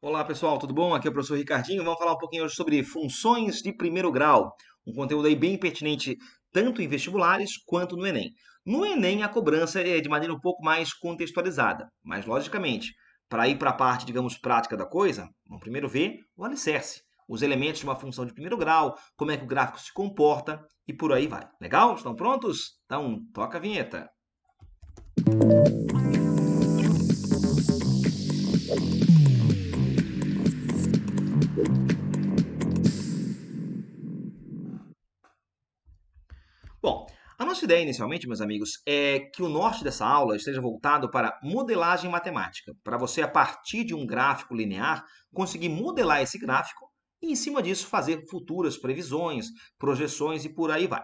Olá pessoal, tudo bom? Aqui é o professor Ricardinho. Vamos falar um pouquinho hoje sobre funções de primeiro grau. Um conteúdo aí bem pertinente tanto em vestibulares quanto no Enem. No Enem, a cobrança é de maneira um pouco mais contextualizada, mas logicamente, para ir para a parte, digamos, prática da coisa, vamos primeiro ver o alicerce, os elementos de uma função de primeiro grau, como é que o gráfico se comporta e por aí vai. Legal? Estão prontos? Então, toca a vinheta. Bom, a nossa ideia inicialmente, meus amigos, é que o norte dessa aula esteja voltado para modelagem matemática, para você, a partir de um gráfico linear, conseguir modelar esse gráfico e, em cima disso, fazer futuras previsões, projeções e por aí vai.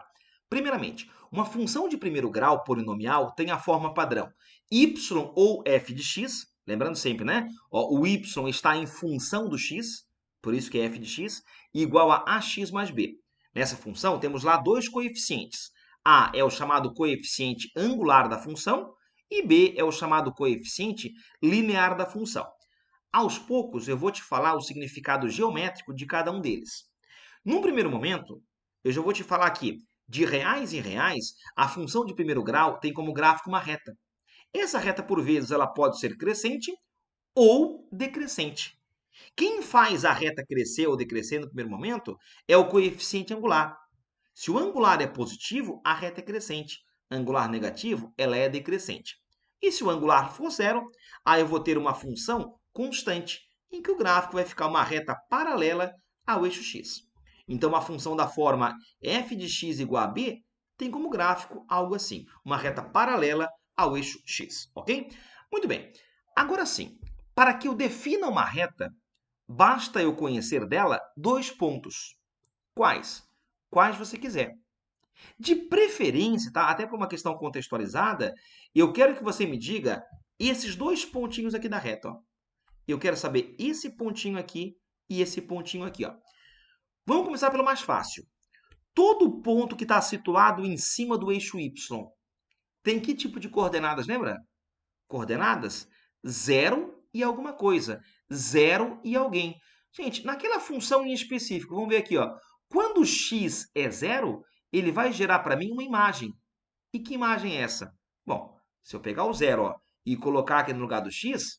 Primeiramente, uma função de primeiro grau polinomial tem a forma padrão y ou f de x, lembrando sempre, né? Ó, o y está em função do x, por isso que é f de x, igual a ax mais b. Nessa função, temos lá dois coeficientes. A é o chamado coeficiente angular da função e B é o chamado coeficiente linear da função. Aos poucos, eu vou te falar o significado geométrico de cada um deles. Num primeiro momento, eu já vou te falar aqui, de reais em reais, a função de primeiro grau tem como gráfico uma reta. Essa reta, por vezes, ela pode ser crescente ou decrescente. Quem faz a reta crescer ou decrescer no primeiro momento é o coeficiente angular. Se o angular é positivo, a reta é crescente. Angular negativo, ela é decrescente. E se o angular for zero, aí eu vou ter uma função constante, em que o gráfico vai ficar uma reta paralela ao eixo x. Então, a função da forma f de x igual a b tem como gráfico algo assim, uma reta paralela ao eixo x, ok? Muito bem. Agora sim, para que eu defina uma reta, basta eu conhecer dela dois pontos. Quais? Quais você quiser. De preferência, tá? Até por uma questão contextualizada, eu quero que você me diga esses dois pontinhos aqui da reta. Ó. Eu quero saber esse pontinho aqui e esse pontinho aqui. Ó. Vamos começar pelo mais fácil. Todo ponto que está situado em cima do eixo y tem que tipo de coordenadas, lembra? Coordenadas? Zero e alguma coisa. Zero e alguém. Gente, naquela função em específico, vamos ver aqui, ó. Quando x é zero, ele vai gerar para mim uma imagem. E que imagem é essa? Bom, se eu pegar o zero ó, e colocar aqui no lugar do x,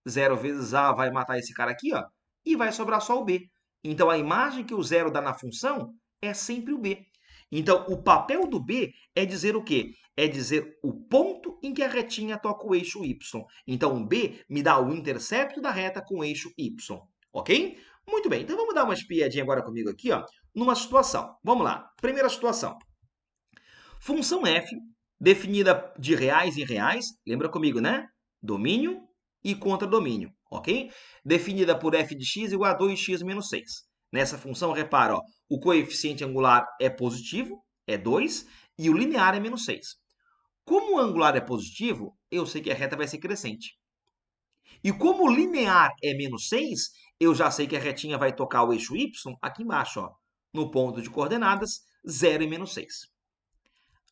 0 vezes a vai matar esse cara aqui, ó, e vai sobrar só o b. Então, a imagem que o zero dá na função é sempre o b. Então, o papel do b é dizer o quê? É dizer o ponto em que a retinha toca o eixo y. Então, o b me dá o intercepto da reta com o eixo y. Ok? Muito bem, então vamos dar uma espiadinha agora comigo aqui, ó, numa situação. Vamos lá. Primeira situação. Função f, definida de reais em reais, lembra comigo, né? Domínio e contradomínio, ok? Definida por f de x igual a 2x menos 6. Nessa função, repara, ó, o coeficiente angular é positivo, é 2, e o linear é menos 6. Como o angular é positivo, eu sei que a reta vai ser crescente. E como o linear é menos 6, eu já sei que a retinha vai tocar o eixo y aqui embaixo, ó, no ponto de coordenadas 0 e menos 6.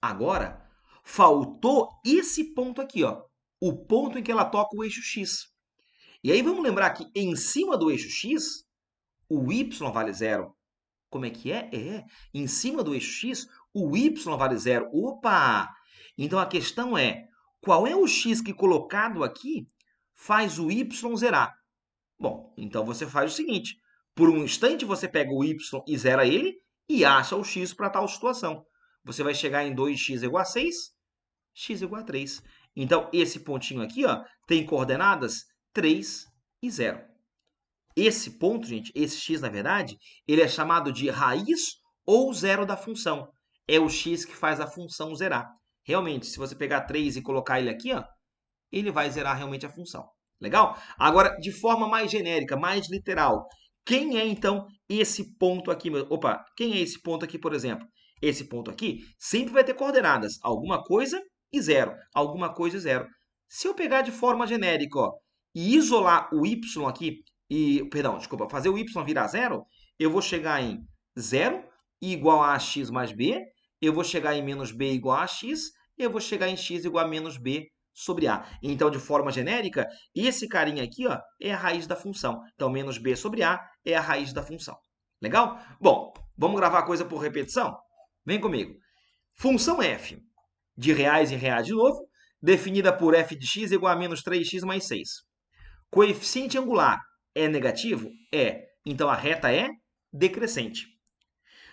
Agora, faltou esse ponto aqui, ó, o ponto em que ela toca o eixo x. E aí vamos lembrar que em cima do eixo x, o y vale zero. Como é que é? Em cima do eixo x, o y vale zero. Opa! Então a questão é, qual é o x que colocado aqui faz o y zerar? Bom, então você faz o seguinte, por um instante você pega o y e zera ele e acha o x para tal situação. Você vai chegar em 2x igual a 6, x igual a 3. Então, esse pontinho aqui ó, tem coordenadas 3 e 0. Esse ponto, gente, esse x, na verdade, ele é chamado de raiz ou zero da função. É o x que faz a função zerar. Realmente, se você pegar 3 e colocar ele aqui, ó, ele vai zerar realmente a função. Legal? Agora, de forma mais genérica, mais literal, quem é, então, esse ponto aqui? Opa, quem é esse ponto aqui, por exemplo? Esse ponto aqui sempre vai ter coordenadas, alguma coisa e zero, alguma coisa e zero. Se eu pegar de forma genérica ó, e isolar o y aqui, perdão, desculpa, fazer o y virar zero, eu vou chegar em zero igual a x mais b, eu vou chegar em menos b igual a x, e eu vou chegar em x igual a menos b sobre A. Então, de forma genérica, esse carinha aqui, ó, é a raiz da função. Então, menos B sobre A é a raiz da função. Legal? Bom, vamos gravar a coisa por repetição? Vem comigo. Função f de reais em reais de novo, definida por f de x igual a menos 3x mais 6. Coeficiente angular é negativo? É. Então, a reta é decrescente.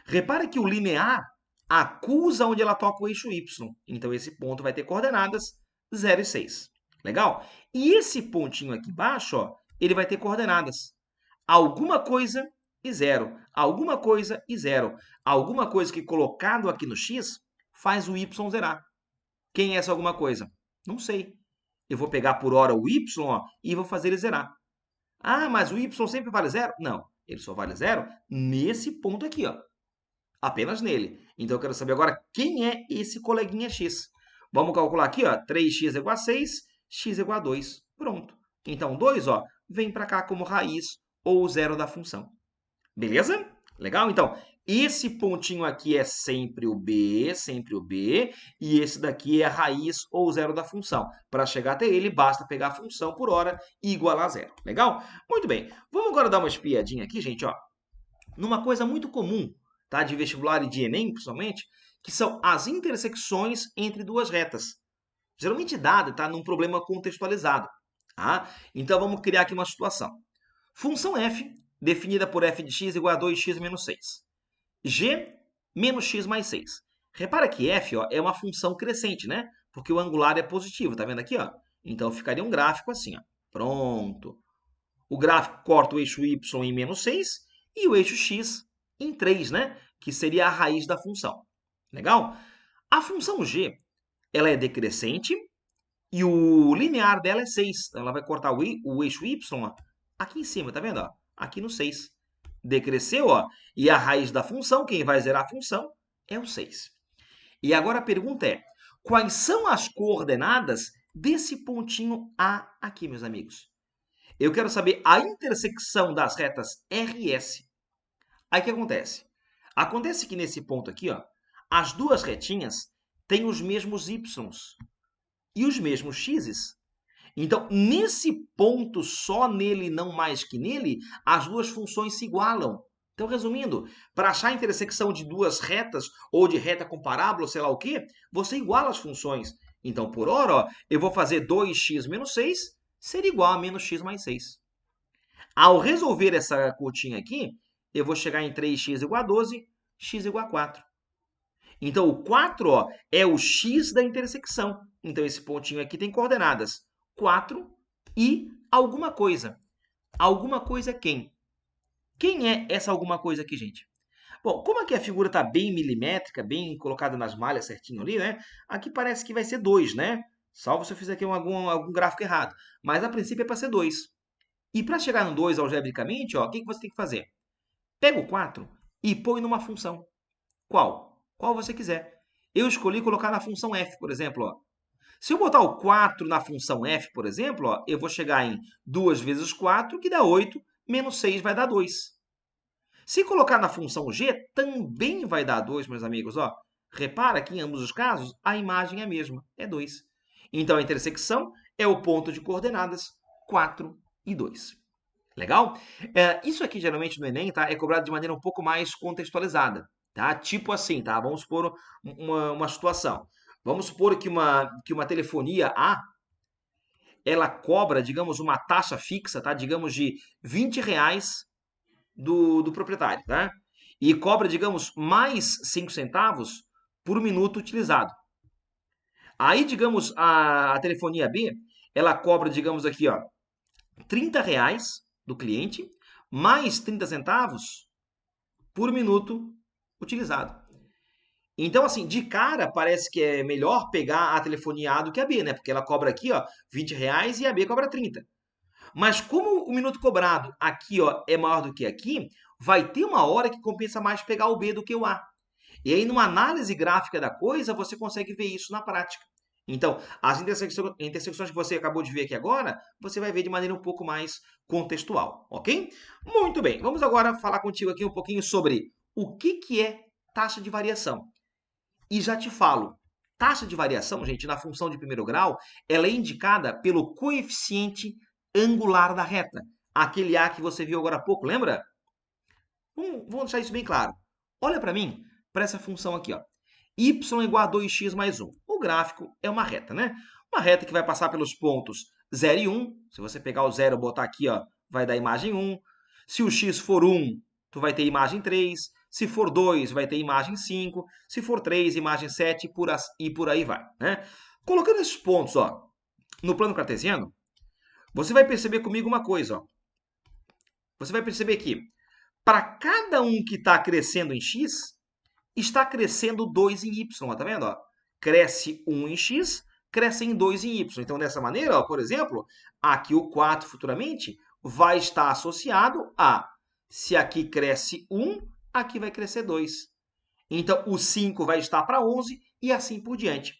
Repara que o linear acusa onde ela toca o eixo y. Então, esse ponto vai ter coordenadas 0 e 6. Legal? E esse pontinho aqui embaixo, ó, ele vai ter coordenadas alguma coisa e 0. Alguma coisa e 0. Alguma coisa que colocado aqui no x faz o y zerar. Quem é essa alguma coisa? Não sei. Eu vou pegar por hora o y, ó, e vou fazer ele zerar. Ah, mas o y sempre vale 0? Não. Ele só vale 0 nesse ponto aqui, ó. Apenas nele. Então, eu quero saber agora quem é esse coleguinha x. Vamos calcular aqui, ó, 3x igual a 6, x igual a 2. Pronto. Então, 2, ó, vem para cá como raiz ou zero da função. Beleza? Legal? Então, esse pontinho aqui é sempre o b, e esse daqui é a raiz ou zero da função. Para chegar até ele, basta pegar a função por hora e igualar a zero. Legal? Muito bem. Vamos agora dar uma espiadinha aqui, gente, ó, numa coisa muito comum, tá, de vestibular e de Enem, principalmente, que são as intersecções entre duas retas. Geralmente dada, tá, num problema contextualizado. Tá? Então, vamos criar aqui uma situação. Função f, definida por f de x igual a 2x menos 6. G menos x mais 6. Repara que f, ó, é uma função crescente, né? Porque o angular é positivo, tá vendo aqui, ó? Então, ficaria um gráfico assim, ó. Pronto. O gráfico corta o eixo y em menos 6 e o eixo x em 3, né? Que seria a raiz da função. Legal? A função g, ela é decrescente e o linear dela é 6. Então, ela vai cortar o eixo y, ó, aqui em cima, tá vendo? Ó? Aqui no 6. Decresceu, ó, e a raiz da função, quem vai zerar a função, é o 6. E agora a pergunta é, quais são as coordenadas desse pontinho A aqui, meus amigos? Eu quero saber a intersecção das retas R e S. Aí o que acontece? Acontece que nesse ponto aqui, ó, as duas retinhas têm os mesmos y's e os mesmos x's. Então, nesse ponto, só nele, não mais que nele, as duas funções se igualam. Então, resumindo, para achar a intersecção de duas retas, ou de reta com parábola, sei lá o quê, você iguala as funções. Então, por hora, ó, eu vou fazer 2x menos 6 ser igual a menos x mais 6. Ao resolver essa continha aqui, eu vou chegar em 3x igual a 12, x igual a 4. Então, o 4, ó, é o x da intersecção. Então, esse pontinho aqui tem coordenadas 4 e alguma coisa. Alguma coisa é quem? Quem é essa alguma coisa aqui, gente? Bom, como aqui a figura está bem milimétrica, bem colocada nas malhas certinho ali, né? Aqui parece que vai ser 2, né? Salvo se eu fizer aqui algum gráfico errado. Mas, a princípio, é para ser 2. E para chegar no 2 algebricamente, ó, o que você tem que fazer? Pega o 4 e põe numa função. Qual? Qual você quiser. Eu escolhi colocar na função f, por exemplo, ó. Se eu botar o 4 na função f, por exemplo, ó, eu vou chegar em 2 vezes 4, que dá 8, menos 6 vai dar 2. Se colocar na função g, também vai dar 2, meus amigos. Ó. Repara que em ambos os casos, a imagem é a mesma, é 2. Então, a intersecção é o ponto de coordenadas 4 e 2. Legal? Isso aqui, geralmente, no Enem, tá, é cobrado de maneira um pouco mais contextualizada. Tá? Tipo assim, tá? Vamos supor uma situação. Vamos supor que uma telefonia A, ela cobra, digamos, uma taxa fixa, tá? Digamos, de R$ 20 do proprietário, tá? E cobra, digamos, mais 5 centavos por minuto utilizado. Aí, digamos, a telefonia B, ela cobra, digamos aqui, ó, R$ 30 do cliente, mais 30 centavos por minuto utilizado. Então, assim, de cara, parece que é melhor pegar a telefonia A do que a B, né? Porque ela cobra aqui, ó, R$ 20 e a B cobra 30. Mas como o minuto cobrado aqui, ó, é maior do que aqui, vai ter uma hora que compensa mais pegar o B do que o A. E aí, numa análise gráfica da coisa, você consegue ver isso na prática. Então, as intersecções que você acabou de ver aqui agora, você vai ver de maneira um pouco mais contextual, ok? Muito bem, vamos agora falar contigo aqui um pouquinho sobre o que é taxa de variação. E já te falo, taxa de variação, gente, na função de primeiro grau, ela é indicada pelo coeficiente angular da reta. Aquele A que você viu agora há pouco, lembra? Vamos deixar isso bem claro. Olha para mim, para essa função aqui, ó. Y igual a 2x mais 1. O gráfico é uma reta, né? Uma reta que vai passar pelos pontos 0 e 1. Se você pegar o 0 e botar aqui, ó, vai dar imagem 1. Se o x for 1, tu vai ter imagem 3. Se for 2, vai ter imagem 5. Se for 3, imagem 7 e por aí vai, né? Colocando esses pontos, ó, no plano cartesiano, você vai perceber comigo uma coisa, ó. Você vai perceber que para cada um que está crescendo em x, está crescendo 2 em y, ó, tá vendo? Ó? Cresce 1 em x, cresce em 2 em y. Então, dessa maneira, ó, por exemplo, aqui o 4 futuramente vai estar associado a, se aqui cresce 1, aqui vai crescer 2. Então, o 5 vai estar para 11 e assim por diante.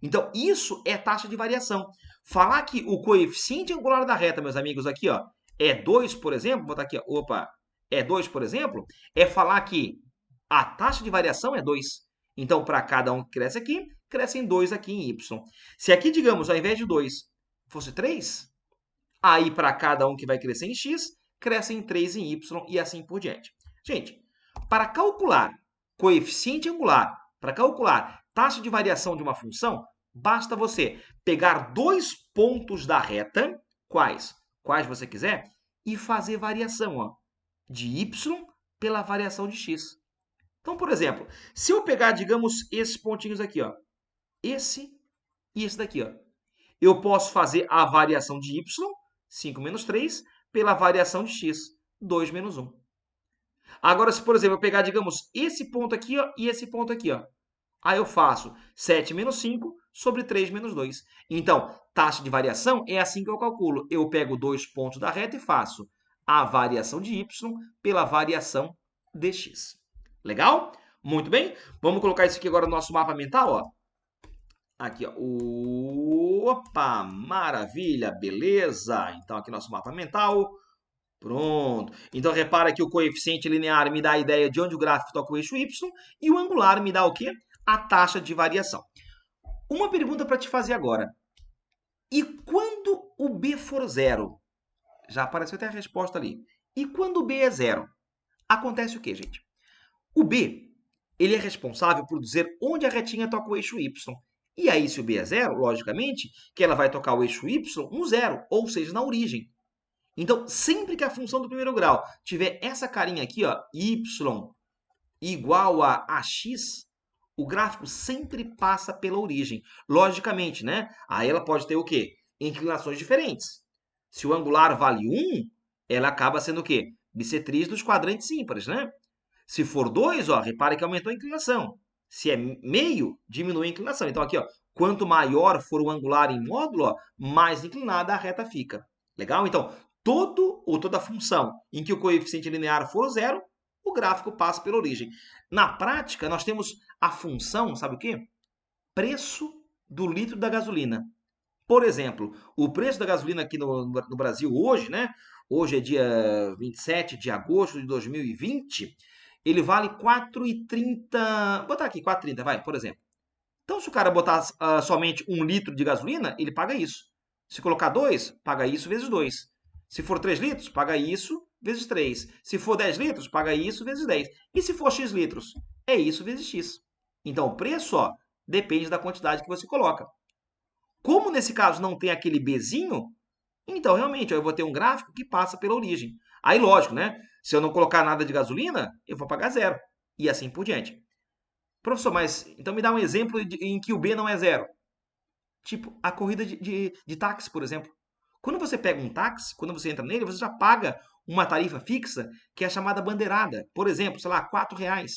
Então, isso é taxa de variação. Falar que o coeficiente angular da reta, meus amigos, aqui, ó, é 2, por exemplo, vou botar aqui, ó, opa, é 2, por exemplo, é falar que a taxa de variação é 2. Então, para cada um que cresce aqui, crescem 2 aqui em y. Se aqui, digamos, ao invés de 2, fosse 3, aí para cada um que vai crescer em x, crescem 3 em y e assim por diante. Gente, para calcular coeficiente angular, para calcular taxa de variação de uma função, basta você pegar dois pontos da reta, quais você quiser, e fazer variação, ó, de y pela variação de x. Então, por exemplo, se eu pegar, digamos, esses pontinhos aqui, ó, esse e esse daqui, ó, eu posso fazer a variação de y, 5 menos 3, pela variação de x, 2 menos 1. Agora, se, por exemplo, eu pegar, digamos, esse ponto aqui, ó, e esse ponto aqui, ó, aí eu faço 7 menos 5 sobre 3 menos 2. Então, taxa de variação é assim que eu calculo. Eu pego dois pontos da reta e faço a variação de y pela variação de x. Legal? Muito bem. Vamos colocar isso aqui agora no nosso mapa mental, ó. Aqui, ó. Opa, maravilha, beleza. Então, aqui nosso mapa mental. Pronto. Então, repara que o coeficiente linear me dá a ideia de onde o gráfico toca o eixo y e o angular me dá o quê? A taxa de variação. Uma pergunta para te fazer agora. E quando o b for zero? Já apareceu até a resposta ali. E quando o b é zero? Acontece o quê, gente? O b, ele é responsável por dizer onde a retinha toca o eixo y. E aí, se o b é zero, logicamente, que ela vai tocar o eixo y no zero, ou seja, na origem. Então, sempre que a função do primeiro grau tiver essa carinha aqui, ó, y igual a ax, o gráfico sempre passa pela origem. Logicamente, né? Aí ela pode ter o quê? Inclinações diferentes. Se o angular vale 1, ela acaba sendo o quê? Bissetriz dos quadrantes ímpares, né? Se for 2, ó, repare que aumentou a inclinação. Se é meio, diminui a inclinação. Então, aqui, ó, quanto maior for o angular em módulo, ó, mais inclinada a reta fica. Legal? Então, toda função em que o coeficiente linear for zero, o gráfico passa pela origem. Na prática, nós temos a função, sabe o quê? Preço do litro da gasolina. Por exemplo, o preço da gasolina aqui no Brasil hoje, né? Hoje é dia 27 de agosto de 2020, ele vale 4,30. Vou botar aqui 4,30, vai, por exemplo. Então, se o cara botar somente 1 litro de gasolina, ele paga isso. Se colocar 2, paga isso vezes 2. Se for 3 litros, paga isso vezes 3. Se for 10 litros, paga isso vezes 10. E se for x litros, é isso vezes x. Então, o preço, ó, depende da quantidade que você coloca. Como nesse caso não tem aquele Bzinho, então realmente ó, eu vou ter um gráfico que passa pela origem. Aí, lógico, né? Se eu não colocar nada de gasolina, eu vou pagar zero. E assim por diante. Professor, mas então me dá um exemplo em que o B não é zero. Tipo, a corrida de táxi, por exemplo. Quando você pega um táxi, quando você entra nele, você já paga uma tarifa fixa, que é a chamada bandeirada. Por exemplo, sei lá, R$4.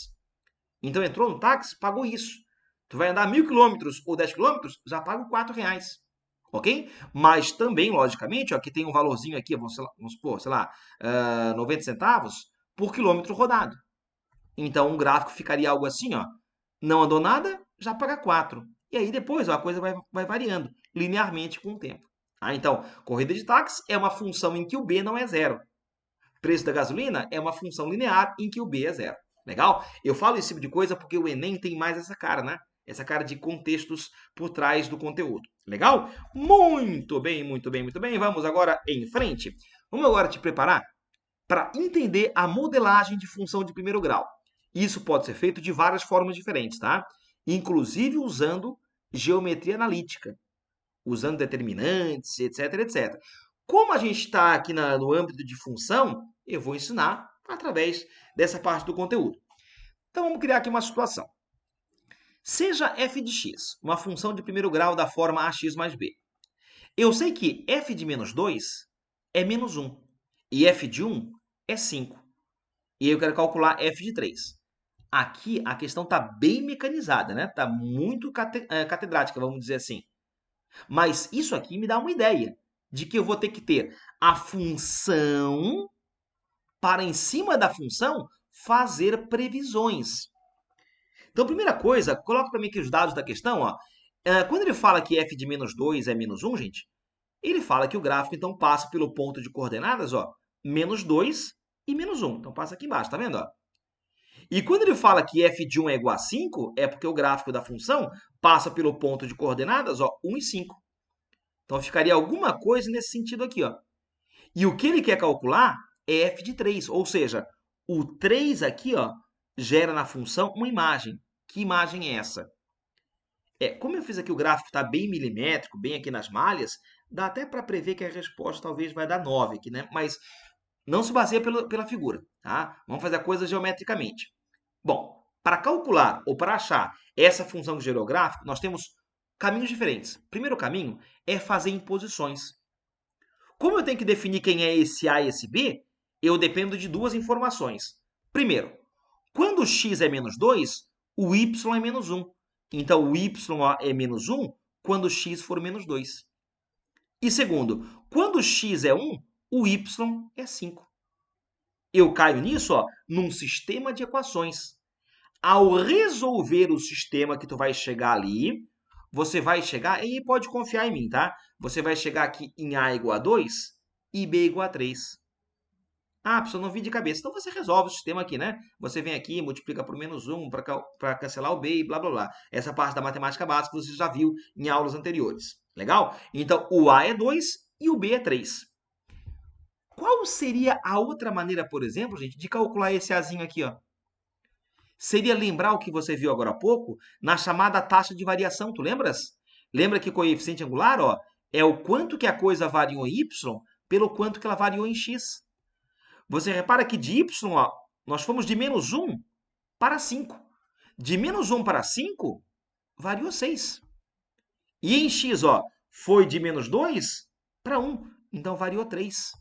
Então entrou no táxi, pagou isso. Tu vai andar 1.000 quilômetros ou 10 quilômetros, já paga R$4. Ok? Mas também, logicamente, ó, que tem um valorzinho aqui, vamos supor, sei lá, 90 centavos por quilômetro rodado. Então, um gráfico ficaria algo assim, ó. Não andou nada, já paga 4. E aí depois ó, a coisa vai variando linearmente com o tempo. Então, corrida de táxi é uma função em que o B não é zero. Preço da gasolina é uma função linear em que o B é zero. Legal? Eu falo esse tipo de coisa porque o Enem tem mais essa cara, né? Essa cara de contextos por trás do conteúdo. Legal? Muito bem, muito bem, muito bem. Vamos agora em frente. Vamos agora te preparar para entender a modelagem de função de primeiro grau. Isso pode ser feito de várias formas diferentes, tá? Inclusive usando geometria analítica, usando determinantes, etc, etc. Como a gente está aqui no âmbito de função, eu vou ensinar através dessa parte do conteúdo. Então vamos criar aqui uma situação. Seja f de x uma função de primeiro grau da forma ax mais b. Eu sei que f de menos 2 é menos 1 e f de 1 é 5. E eu quero calcular f de 3. Aqui a questão está bem mecanizada, né? Está muito catedrática, vamos dizer assim. Mas isso aqui me dá uma ideia de que eu vou ter que ter a função para, em cima da função, fazer previsões. Então, primeira coisa, coloca para mim aqui os dados da questão. Ó. Quando ele fala que f de menos 2 é menos 1, gente, ele fala que o gráfico, então, passa pelo ponto de coordenadas, ó, menos 2 e menos 1. Então, passa aqui embaixo, tá vendo? Ó? E quando ele fala que f de 1 é igual a 5, é porque o gráfico da função passa pelo ponto de coordenadas, ó, 1 e 5. Então, ficaria alguma coisa nesse sentido aqui, ó. E o que ele quer calcular é f de 3, ou seja, o 3 aqui, ó, gera na função uma imagem. Que imagem é essa? Como eu fiz aqui o gráfico está bem milimétrico, bem aqui nas malhas, dá até para prever que a resposta talvez vai dar 9 aqui, né? Mas não se baseia pela figura, tá? Vamos fazer a coisa geometricamente. Bom, para calcular ou para achar essa função que gerou o gráfico, nós temos caminhos diferentes. O primeiro caminho é fazer imposições. Como eu tenho que definir quem é esse A e esse B, eu dependo de duas informações. Primeiro, quando x é menos 2, o y é menos 1. Então, o y é menos 1 quando x for menos 2. E segundo, quando x é 1, o y é 5. Eu caio nisso, ó, num sistema de equações. Ao resolver o sistema que tu vai chegar ali, você vai chegar, e pode confiar em mim, tá? Você vai chegar aqui em A igual a 2 e B igual a 3. Ah, pessoal, não vi de cabeça. Então você resolve o sistema aqui, né? Você vem aqui, multiplica por menos 1 para cancelar o B e blá, blá, blá. Essa parte da matemática básica você já viu em aulas anteriores. Legal? Então, o A é 2 e o B é 3. Qual seria a outra maneira, por exemplo, gente, de calcular esse Azinho aqui, ó? Seria lembrar o que você viu agora há pouco na chamada taxa de variação, tu lembras? Lembra que coeficiente angular, ó, é o quanto que a coisa variou em y pelo quanto que ela variou em x. Você repara que de y, ó, nós fomos de menos 1 para 5. De menos 1 para 5, variou 6. E em x, ó, foi de menos 2 para 1. Então, variou 3.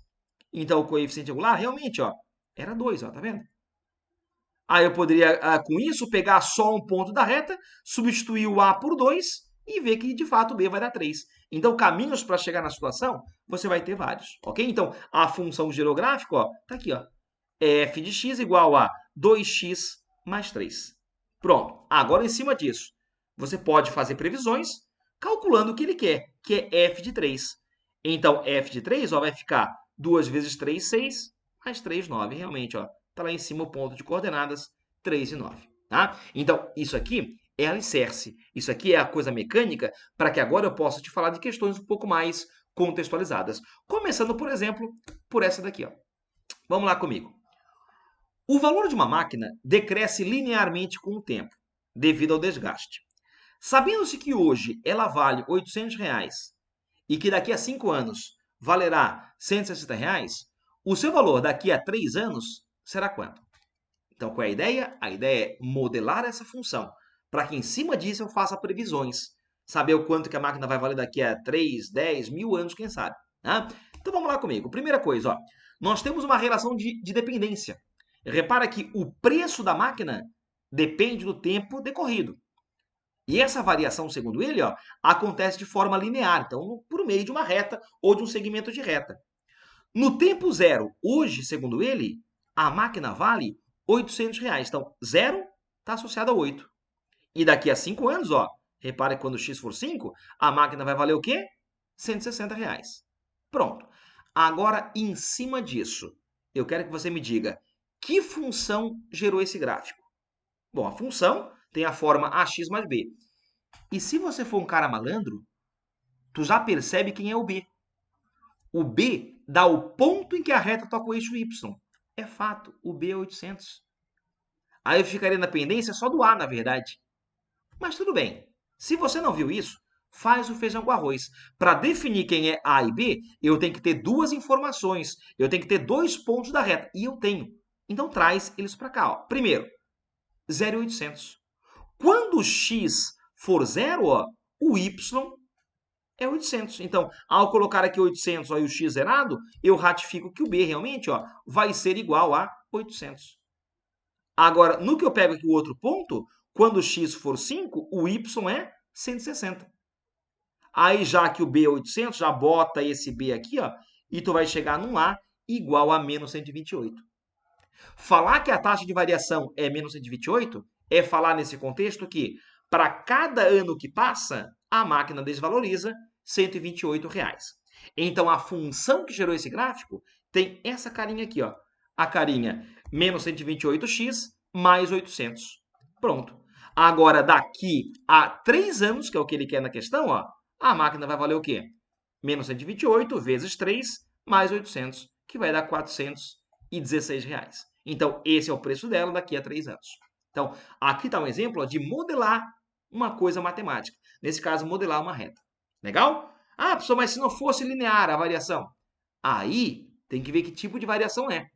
Então, o coeficiente angular, realmente, ó, era 2, ó, tá vendo? Aí eu poderia, com isso, pegar só um ponto da reta, substituir o A por 2 e ver que, de fato, o B vai dar 3. Então, caminhos para chegar na situação, você vai ter vários, ok? Então, a função girográfica, ó, tá aqui, ó. F de x igual a 2x mais 3. Pronto. Agora, em cima disso, você pode fazer previsões calculando o que ele quer, que é f de 3. Então, f de 3 ó, vai ficar 2 vezes 3, 6, mais 3, 9. Realmente, ó, está lá em cima o ponto de coordenadas 3 e 9. Tá? Então, isso aqui é alicerce. Isso aqui é a coisa mecânica para que agora eu possa te falar de questões um pouco mais contextualizadas. Começando, por exemplo, por essa daqui. Ó. Vamos lá comigo. O valor de uma máquina decresce linearmente com o tempo, devido ao desgaste. Sabendo-se que hoje ela vale R$ 800 e que daqui a 5 anos valerá R$ 160, o seu valor daqui a 3 anos será quanto? Então, qual é a ideia? A ideia é modelar essa função, para que em cima disso eu faça previsões. Saber o quanto que a máquina vai valer daqui a 3, 10, 1000 anos, quem sabe. Né? Então, vamos lá comigo. Primeira coisa, ó, nós temos uma relação de dependência. Repara que o preço da máquina depende do tempo decorrido. E essa variação, segundo ele, ó, acontece de forma linear, então por meio de uma reta ou de um segmento de reta. No tempo zero, hoje, segundo ele, a máquina vale R$ 800. Então, zero está associado a 8. E daqui a 5 anos, ó, repare que quando x for 5, a máquina vai valer o quê? R$ 160. Pronto. Agora, em cima disso, eu quero que você me diga que função gerou esse gráfico. Bom, a função tem a forma ax mais b. E se você for um cara malandro, tu já percebe quem é o B. O B dá o ponto em que a reta toca o eixo Y. É fato, o B é 800. Aí eu ficaria na pendência só do A, na verdade. Mas tudo bem. Se você não viu isso, faz o feijão com arroz. Para definir quem é A e B, eu tenho que ter duas informações. Eu tenho que ter dois pontos da reta. E eu tenho. Então traz eles para cá. Ó. Primeiro, 0,800. Quando o x for zero, ó, o y é 800. Então, ao colocar aqui 800 ó, e o x zerado, eu ratifico que o b realmente ó, vai ser igual a 800. Agora, no que eu pego aqui o outro ponto, quando o x for 5, o y é 160. Aí, já que o b é 800, já bota esse b aqui, ó, e tu vai chegar num a igual a menos 128. Falar que a taxa de variação é menos 128 é falar nesse contexto que, para cada ano que passa, a máquina desvaloriza R$ 128. Então, a função que gerou esse gráfico tem essa carinha aqui, ó, a carinha menos 128x mais 800. Pronto. Agora, daqui a 3 anos, que é o que ele quer na questão, ó, a máquina vai valer o quê? Menos 128 vezes 3 mais 800, que vai dar R$ 416. Então, esse é o preço dela daqui a 3 anos. Então, aqui está um exemplo ó, de modelar uma coisa matemática. Nesse caso, modelar uma reta. Legal? Ah, professor, mas se não fosse linear a variação? Aí, tem que ver que tipo de variação é.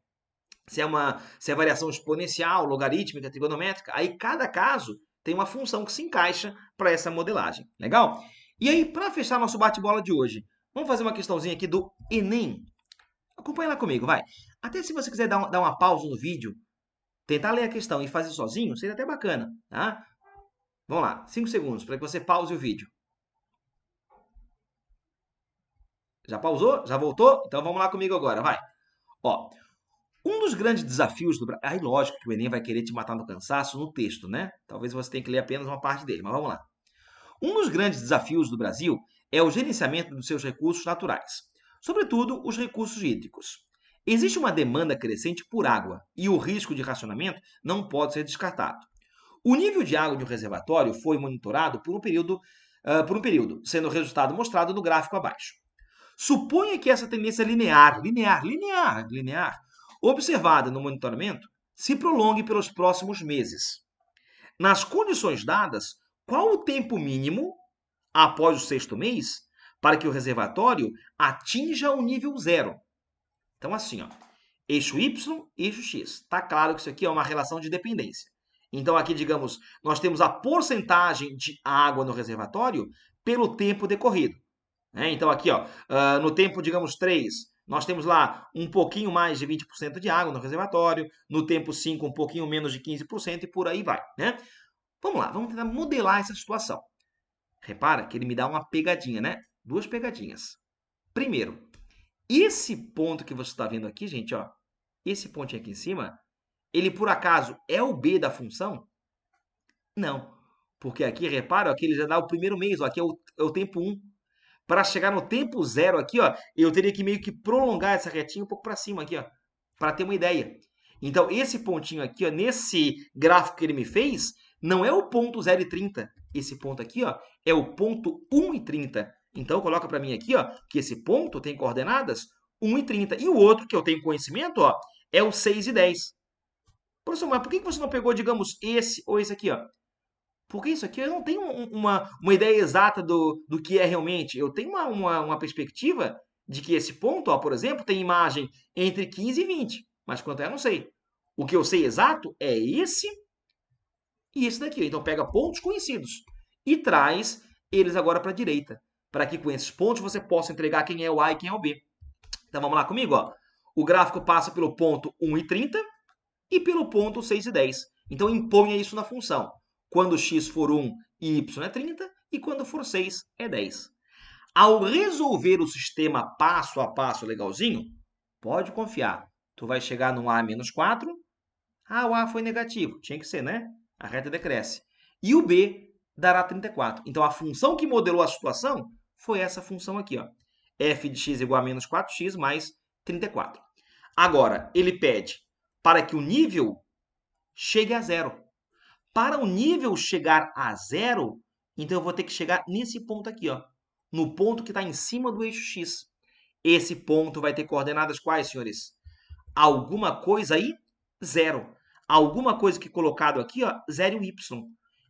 Se é variação exponencial, logarítmica, trigonométrica, aí cada caso tem uma função que se encaixa para essa modelagem. Legal? E aí, para fechar nosso bate-bola de hoje, vamos fazer uma questãozinha aqui do Enem. Acompanha lá comigo, vai. Até se você quiser dar uma pausa no vídeo, tentar ler a questão e fazer sozinho, seria até bacana, tá? Vamos lá, 5 segundos para que você pause o vídeo. Já pausou? Já voltou? Então vamos lá comigo agora, vai. Ó, um dos grandes desafios do Brasil... Aí, lógico que o Enem vai querer te matar no cansaço no texto, né? Talvez você tenha que ler apenas uma parte dele, mas vamos lá. Um dos grandes desafios do Brasil é o gerenciamento dos seus recursos naturais, sobretudo os recursos hídricos. Existe uma demanda crescente por água e o risco de racionamento não pode ser descartado. O nível de água de um reservatório foi monitorado por um período, sendo o resultado mostrado no gráfico abaixo. Suponha que essa tendência linear, observada no monitoramento, se prolongue pelos próximos meses. Nas condições dadas, qual o tempo mínimo, após o 6º mês, para que o reservatório atinja o nível zero? Então, assim, ó, eixo Y, eixo X. Está claro que isso aqui é uma relação de dependência. Então, aqui, digamos, nós temos a porcentagem de água no reservatório pelo tempo decorrido. Então, aqui, ó, no tempo, digamos, 3, nós temos lá um pouquinho mais de 20% de água no reservatório, no tempo 5, um pouquinho menos de 15% e por aí vai, né? Vamos lá, vamos tentar modelar essa situação. Repara que ele me dá uma pegadinha, né? 2 pegadinhas. Primeiro, esse ponto que você está vendo aqui, gente, ó, esse pontinho aqui em cima, ele por acaso é o B da função? Não, porque aqui, repara, aqui ele já dá o primeiro mês, ó, aqui é o tempo 1. Para chegar no tempo zero aqui, ó, eu teria que meio que prolongar essa retinha um pouco para cima aqui, ó, para ter uma ideia. Então, esse pontinho aqui, ó, nesse gráfico que ele me fez, não é o ponto 0,30. Esse ponto aqui, ó, é o ponto 1,30. Então, coloca para mim aqui, ó, que esse ponto tem coordenadas 1,30. E o outro que eu tenho conhecimento, ó, é o 6,10. Professor, mas por que você não pegou, digamos, esse ou esse aqui, ó? Porque isso aqui eu não tenho uma ideia exata do que é realmente. Eu tenho uma perspectiva de que esse ponto, ó, por exemplo, tem imagem entre 15 e 20. Mas quanto é, eu não sei. O que eu sei exato é esse e esse daqui. Então pega pontos conhecidos e traz eles agora para a direita. Para que com esses pontos você possa entregar quem é o A e quem é o B. Então vamos lá comigo, ó. O gráfico passa pelo ponto 1,30 e pelo ponto 6,10. Então imponha isso na função. Quando x for 1 e y é 30, e quando for 6 é 10. Ao resolver o sistema passo a passo legalzinho, pode confiar. Tu vai chegar no A menos 4. Ah, o A foi negativo. Tinha que ser, né? A reta decresce. E o B dará 34. Então, a função que modelou a situação foi essa função aqui, ó. f de x igual a menos 4x mais 34. Agora, ele pede para que o nível chegue a zero. Para o nível chegar a zero, Então, eu vou ter que chegar nesse ponto aqui, ó, no ponto que está em cima do eixo X. Esse ponto vai ter coordenadas quais, senhores? Alguma coisa aí, 0. Alguma coisa que colocado aqui, ó, 0 e o y.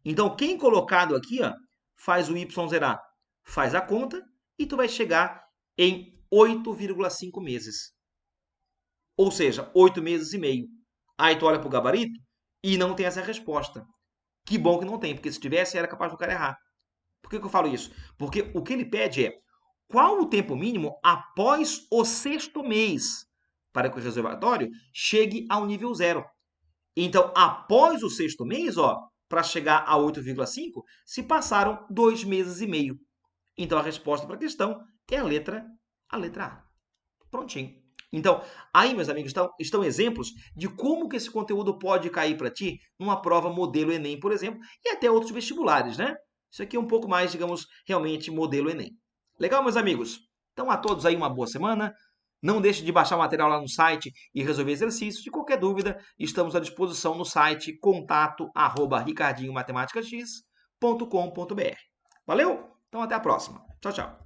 Então, quem colocado aqui, ó, faz o y zerar. Faz a conta e tu vai chegar em 8,5 meses. Ou seja, 8 meses e meio. Aí tu olha para o gabarito e não tem essa resposta. Que bom que não tem, porque se tivesse, era capaz do cara errar. Por que eu falo isso? Porque o que ele pede é qual o tempo mínimo após o sexto mês para que o reservatório chegue ao nível 0. Então, após o sexto mês, ó, para chegar a 8,5, se passaram 2 meses e meio. Então, a resposta para a questão é a letra A. Prontinho. Então, aí, meus amigos, estão exemplos de como que esse conteúdo pode cair para ti numa prova modelo Enem, por exemplo, e até outros vestibulares, né? Isso aqui é um pouco mais, digamos, realmente modelo Enem. Legal, meus amigos? Então, a todos aí uma boa semana. Não deixe de baixar o material lá no site e resolver exercícios. De qualquer dúvida, estamos à disposição no site contato@ricardinhomatematicax.com.br. Valeu? Então, até a próxima. Tchau, tchau.